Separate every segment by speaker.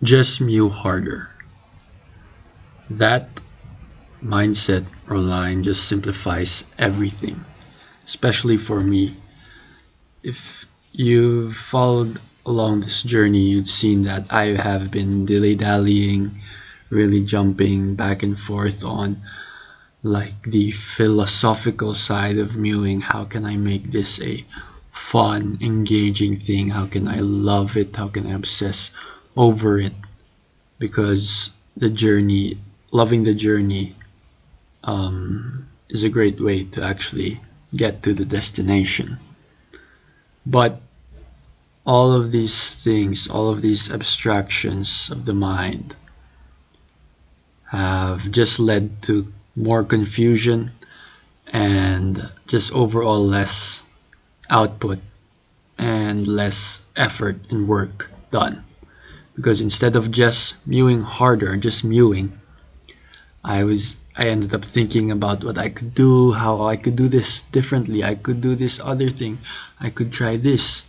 Speaker 1: Just mew harder. That mindset or line just simplifies everything, especially for me. If you've followed along this journey, you've seen that I have been dilly-dallying, really jumping back and forth on like the philosophical side of mewing. How can I make this a fun, engaging thing? How can I love it? How can I obsess over it? Because the journey, loving the journey, is a great way to actually get to the destination. But all of these things, all of these abstractions of the mind have just led to more confusion and just overall less output and less effort and work done. Because instead of just mewing harder, just mewing, I ended up thinking about what I could do, how I could do this differently. I could do this other thing. I could try this.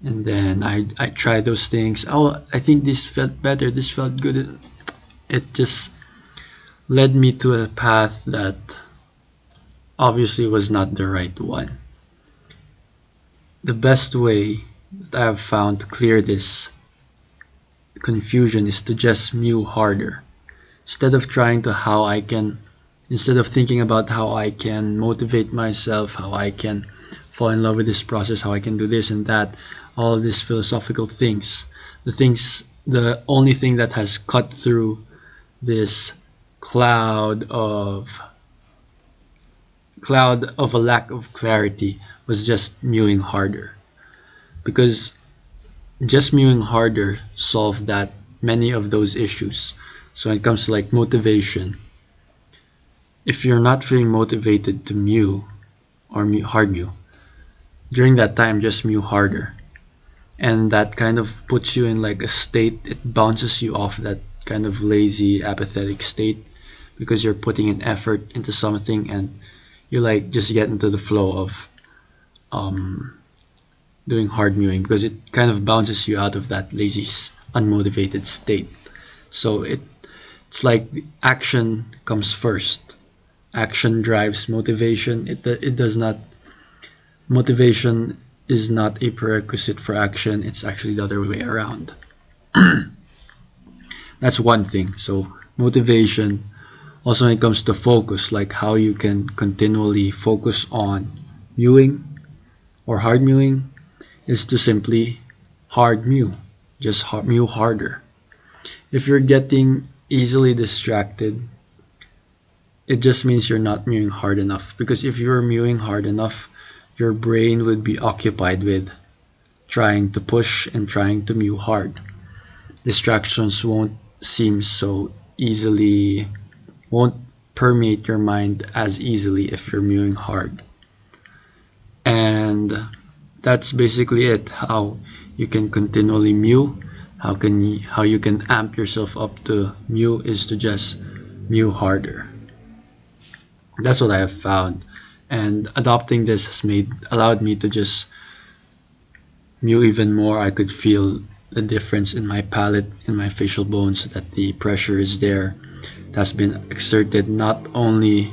Speaker 1: And then I tried those things. Oh, I think this felt better. This felt good. It just led me to a path that obviously was not the right one. The best way that I have found to clear this confusion is to just mew harder. Instead of trying to how I can, instead of thinking about how I can motivate myself, how I can fall in love with this process, how I can do this and that, all of these philosophical things, the only thing that has cut through this cloud of a lack of clarity was just mewing harder. Because just mewing harder solved that many of those issues. So when it comes to like motivation, if you're not feeling motivated to mew or hard mew, during that time just mew harder. And that kind of puts you in like a state, it bounces you off that kind of lazy, apathetic state because you're putting an effort into something and you like just get into the flow of doing hard mewing because it kind of bounces you out of that lazy, unmotivated state. So it's like the action comes first. Action drives motivation. It does not. Motivation is not a prerequisite for action. It's actually the other way around. That's one thing. So motivation. Also, when it comes to focus, like how you can continually focus on mewing or hard mewing, is to simply hard mew. Just mew harder. If you're getting easily distracted, it just means you're not mewing hard enough. Because if you were mewing hard enough, your brain would be occupied with trying to push and trying to mew hard. Distractions won't seem so easily, won't permeate your mind as easily if you're mewing hard. And that's basically it. How you can continually mew, how you can amp yourself up to mew is to just mew harder. That's what I have found, and adopting this has allowed me to just mew even more. I could feel the difference in my palate, in my facial bones, that the pressure is there. It has been exerted not only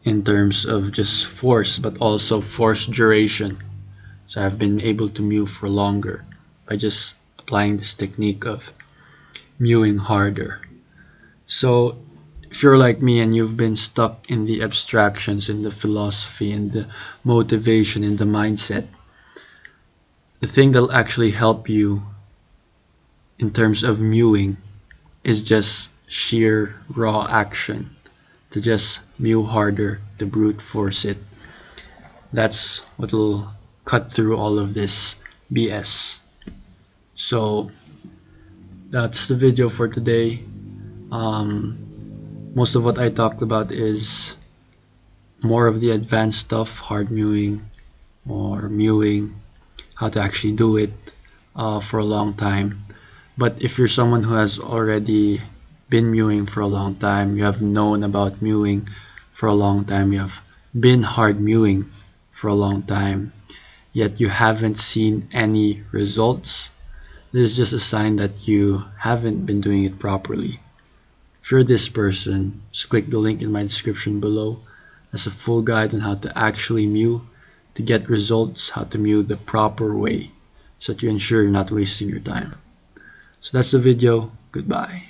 Speaker 1: in terms of just force but also force duration. So I've been able to mew for longer by just applying this technique of mewing harder. So if you're like me and you've been stuck in the abstractions, in the philosophy, in the motivation, in the mindset, the thing that'll actually help you in terms of mewing is just sheer raw action. To just mew harder, to brute force it. That's what'll cut through all of this BS. So that's the video for today. Most of what I talked about is more of the advanced stuff, hard mewing or mewing, how to actually do it for a long time. But if you're someone who has already been mewing for a long time, you have known about mewing for a long time, you have been hard mewing for a long time, yet you haven't seen any results, This is just a sign that you haven't been doing it properly. If you're this person, just click the link in my description below. That's a full guide on how to actually mew, to get results, how to mew the proper way, so that you ensure you're not wasting your time. So that's the video. Goodbye.